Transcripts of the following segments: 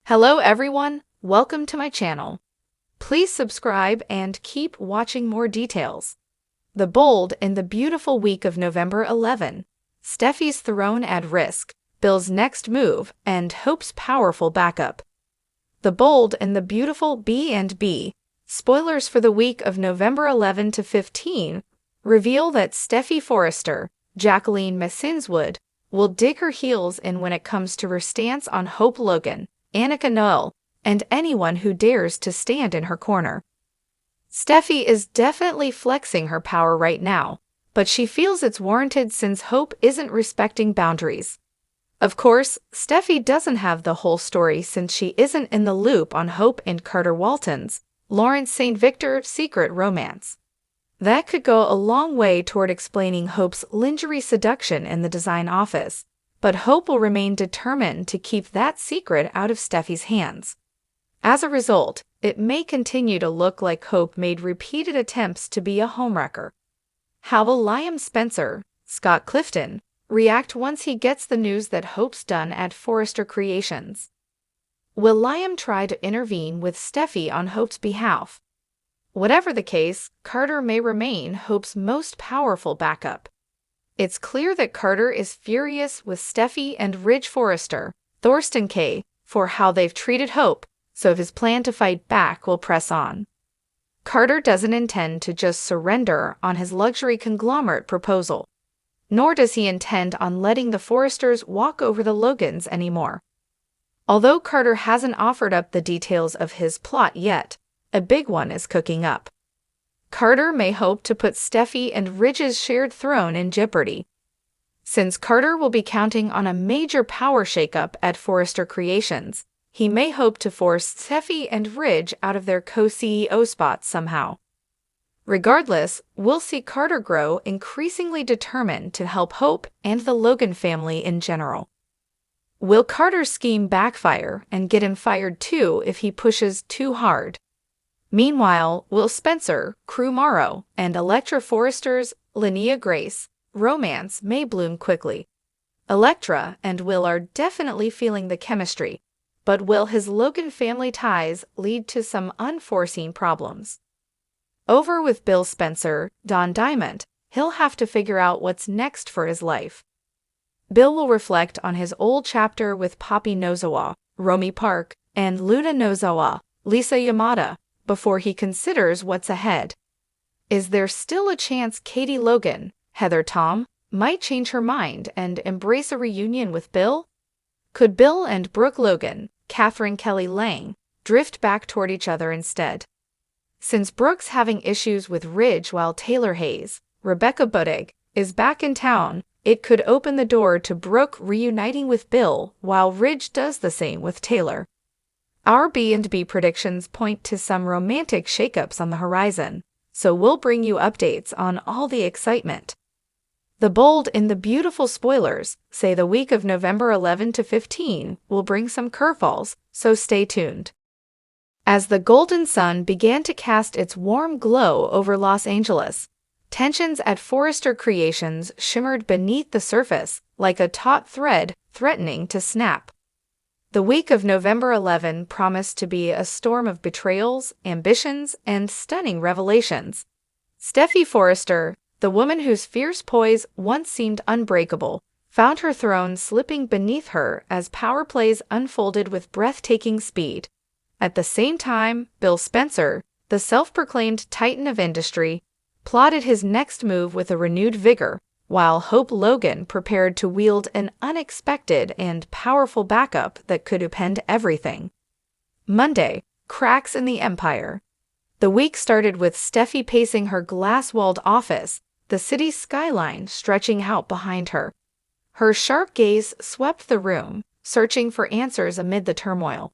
Hello everyone, welcome to my channel. Please subscribe and keep watching more details. The bold in the beautiful week of November 11, Steffy's throne at risk, Bill's next move, and Hope's powerful backup. The bold in the beautiful B&B, spoilers for the week of November 11 to 15, reveal that Steffy Forrester, Jacqueline Messinswood, will dig her heels in when it comes to her stance on Hope Logan, Annika Noel, and anyone who dares to stand in her corner. Steffy is definitely flexing her power right now, but she feels it's warranted since Hope isn't respecting boundaries. Of course, Steffy doesn't have the whole story since she isn't in the loop on Hope and Carter Walton's, Lawrence St. Victor secret romance. That could go a long way toward explaining Hope's lingerie seduction in the design office, but Hope will remain determined to keep that secret out of Steffy's hands. As a result, it may continue to look like Hope made repeated attempts to be a homewrecker. How will Liam Spencer, Scott Clifton, react once he gets the news that Hope's done at Forrester Creations? Will Liam try to intervene with Steffy on Hope's behalf? Whatever the case, Carter may remain Hope's most powerful backup. It's clear that Carter is furious with Steffy and Ridge Forrester, Thorsten K., for how they've treated Hope, so his plan to fight back will press on. Carter doesn't intend to just surrender on his luxury conglomerate proposal, nor does he intend on letting the Forresters walk over the Logans anymore. Although Carter hasn't offered up the details of his plot yet, a big one is cooking up. Carter may hope to put Steffy and Ridge's shared throne in jeopardy. Since Carter will be counting on a major power shakeup at Forrester Creations, he may hope to force Steffy and Ridge out of their co-CEO spots somehow. Regardless, we'll see Carter grow increasingly determined to help Hope and the Logan family in general. Will Carter's scheme backfire and get him fired too if he pushes too hard? Meanwhile, Will Spencer, Crew Morrow, and Elektra Forrester's Linnea Grace romance may bloom quickly. Elektra and Will are definitely feeling the chemistry, but will his Logan family ties lead to some unforeseen problems? Over with Bill Spencer, Don Diamond, he'll have to figure out what's next for his life. Bill will reflect on his old chapter with Poppy Nozawa, Romy Park, and Luna Nozawa, Lisa Yamada, before he considers what's ahead. Is there still a chance Katie Logan, Heather Tom, might change her mind and embrace a reunion with Bill? Could Bill and Brooke Logan, Catherine Kelly Lang, drift back toward each other instead? Since Brooke's having issues with Ridge while Taylor Hayes, Rebecca Budig, is back in town, it could open the door to Brooke reuniting with Bill while Ridge does the same with Taylor. Our B&B predictions point to some romantic shakeups on the horizon, so we'll bring you updates on all the excitement. The bold in the beautiful spoilers say the week of November 11 to 15 will bring some curveballs, so stay tuned. As the golden sun began to cast its warm glow over Los Angeles, tensions at Forrester Creations shimmered beneath the surface like a taut thread threatening to snap. The week of November 11 promised to be a storm of betrayals, ambitions, and stunning revelations. Steffy Forrester, the woman whose fierce poise once seemed unbreakable, found her throne slipping beneath her as power plays unfolded with breathtaking speed. At the same time, Bill Spencer, the self-proclaimed titan of industry, plotted his next move with a renewed vigor, while Hope Logan prepared to wield an unexpected and powerful backup that could upend everything. Monday, cracks in the empire. The week started with Steffy pacing her glass-walled office, the city's skyline stretching out behind her. Her sharp gaze swept the room, searching for answers amid the turmoil.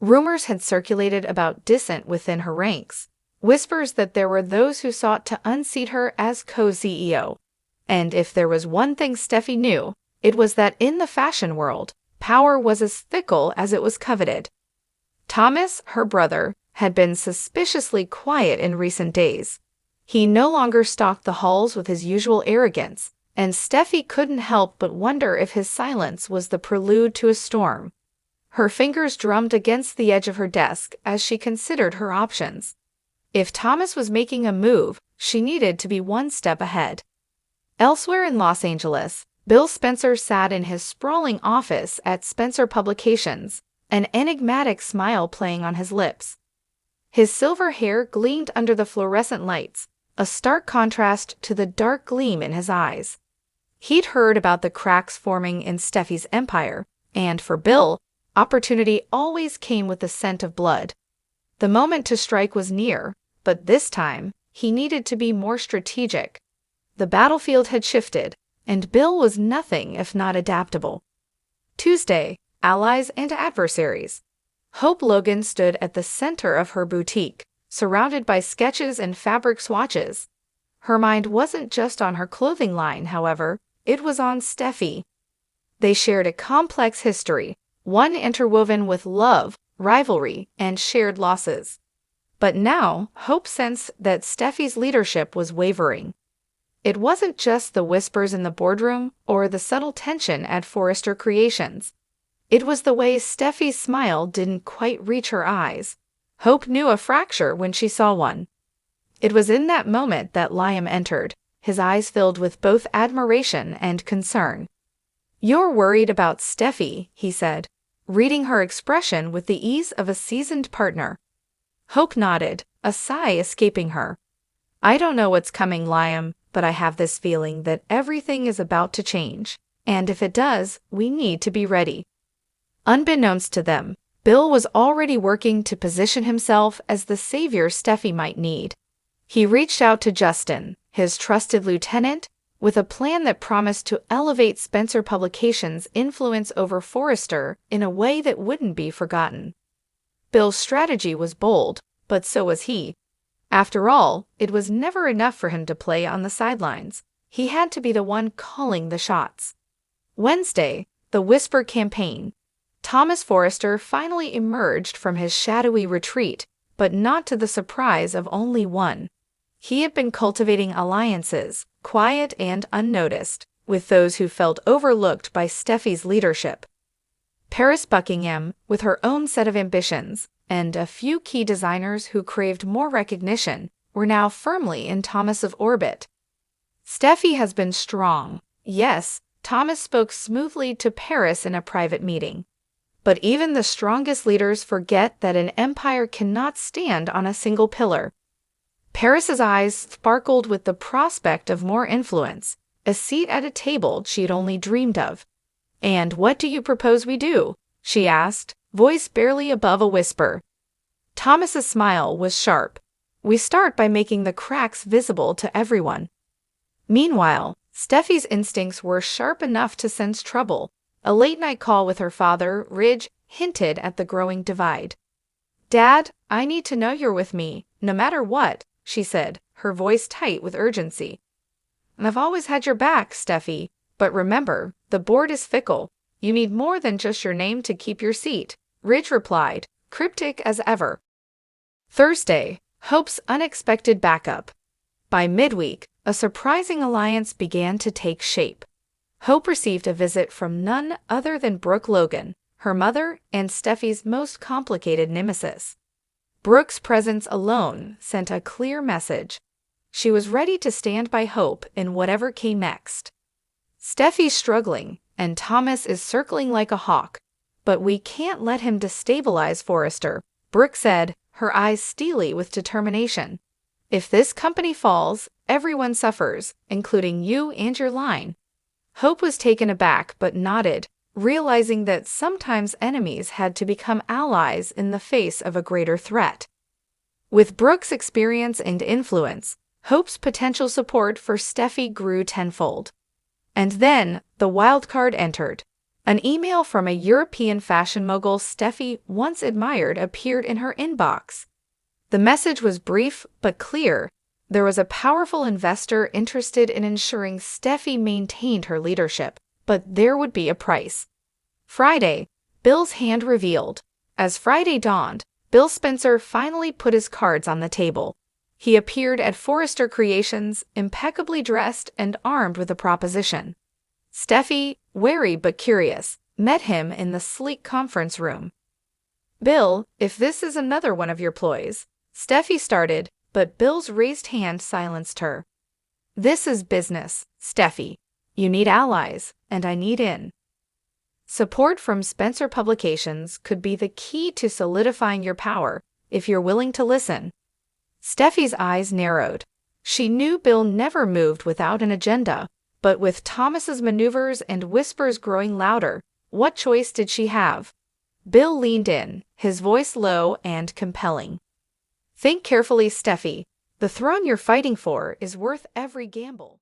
Rumors had circulated about dissent within her ranks, whispers that there were those who sought to unseat her as co-CEO. And if there was one thing Steffy knew, it was that in the fashion world, power was as fickle as it was coveted. Thomas, her brother, had been suspiciously quiet in recent days. He no longer stalked the halls with his usual arrogance, and Steffy couldn't help but wonder if his silence was the prelude to a storm. Her fingers drummed against the edge of her desk as she considered her options. If Thomas was making a move, she needed to be one step ahead. Elsewhere in Los Angeles, Bill Spencer sat in his sprawling office at Spencer Publications, an enigmatic smile playing on his lips. His silver hair gleamed under the fluorescent lights, a stark contrast to the dark gleam in his eyes. He'd heard about the cracks forming in Steffy's empire, and for Bill, opportunity always came with the scent of blood. The moment to strike was near, but this time, he needed to be more strategic. The battlefield had shifted, and Bill was nothing if not adaptable. Tuesday, allies and adversaries. Hope Logan stood at the center of her boutique, surrounded by sketches and fabric swatches. Her mind wasn't just on her clothing line, however, it was on Steffy. They shared a complex history, one interwoven with love, rivalry, and shared losses. But now, Hope sensed that Steffy's leadership was wavering. It wasn't just the whispers in the boardroom or the subtle tension at Forrester Creations. It was the way Steffy's smile didn't quite reach her eyes. Hope knew a fracture when she saw one. It was in that moment that Liam entered, his eyes filled with both admiration and concern. "You're worried about Steffy," he said, reading her expression with the ease of a seasoned partner. Hope nodded, a sigh escaping her. "I don't know what's coming, Liam, but I have this feeling that everything is about to change, and if it does, we need to be ready." Unbeknownst to them, Bill was already working to position himself as the savior Steffy might need. He reached out to Justin, his trusted lieutenant, with a plan that promised to elevate Spencer Publications' influence over Forrester in a way that wouldn't be forgotten. Bill's strategy was bold, but so was he. After all, it was never enough for him to play on the sidelines. He had to be the one calling the shots. Wednesday, the Whisper campaign. Thomas Forrester finally emerged from his shadowy retreat, but not to the surprise of only one. He had been cultivating alliances, quiet and unnoticed, with those who felt overlooked by Steffy's leadership. Paris Buckingham, with her own set of ambitions, and a few key designers who craved more recognition, were now firmly in Thomas's orbit. Steffy has been strong. Yes, Thomas spoke smoothly to Paris in a private meeting. But even the strongest leaders forget that an empire cannot stand on a single pillar. Paris's eyes sparkled with the prospect of more influence, a seat at a table she'd only dreamed of. "And what do you propose we do?" she asked, voice barely above a whisper. Thomas's smile was sharp. "We start by making the cracks visible to everyone." Meanwhile, Steffy's instincts were sharp enough to sense trouble. A late-night call with her father, Ridge, hinted at the growing divide. "Dad, I need to know you're with me, no matter what," she said, her voice tight with urgency. "I've always had your back, Steffy, but remember, the board is fickle. You need more than just your name to keep your seat," Ridge replied, cryptic as ever. Thursday, Hope's unexpected backup. By midweek, a surprising alliance began to take shape. Hope received a visit from none other than Brooke Logan, her mother and Steffy's most complicated nemesis. Brooke's presence alone sent a clear message. She was ready to stand by Hope in whatever came next. "Steffy's struggling, and Thomas is circling like a hawk, but we can't let him destabilize Forrester," Brooke said, her eyes steely with determination. "If this company falls, everyone suffers, including you and your line." Hope was taken aback but nodded, realizing that sometimes enemies had to become allies in the face of a greater threat. With Brooke's experience and influence, Hope's potential support for Steffy grew tenfold. And then, the wild card entered. An email from a European fashion mogul Steffy once admired appeared in her inbox. The message was brief but clear. There was a powerful investor interested in ensuring Steffy maintained her leadership, but there would be a price. Friday, Bill's hand revealed. As Friday dawned, Bill Spencer finally put his cards on the table. He appeared at Forrester Creations, impeccably dressed and armed with a proposition. Steffy, wary but curious, met him in the sleek conference room. "Bill, if this is another one of your ploys," Steffi started, but Bill's raised hand silenced her. "This is business, Steffi. You need allies, and I need in. Support from Spencer Publications could be the key to solidifying your power, if you're willing to listen." Steffi's eyes narrowed. She knew Bill never moved without an agenda, but with Thomas's maneuvers and whispers growing louder, what choice did she have? Bill leaned in, his voice low and compelling. "Think carefully, Steffi. The throne you're fighting for is worth every gamble."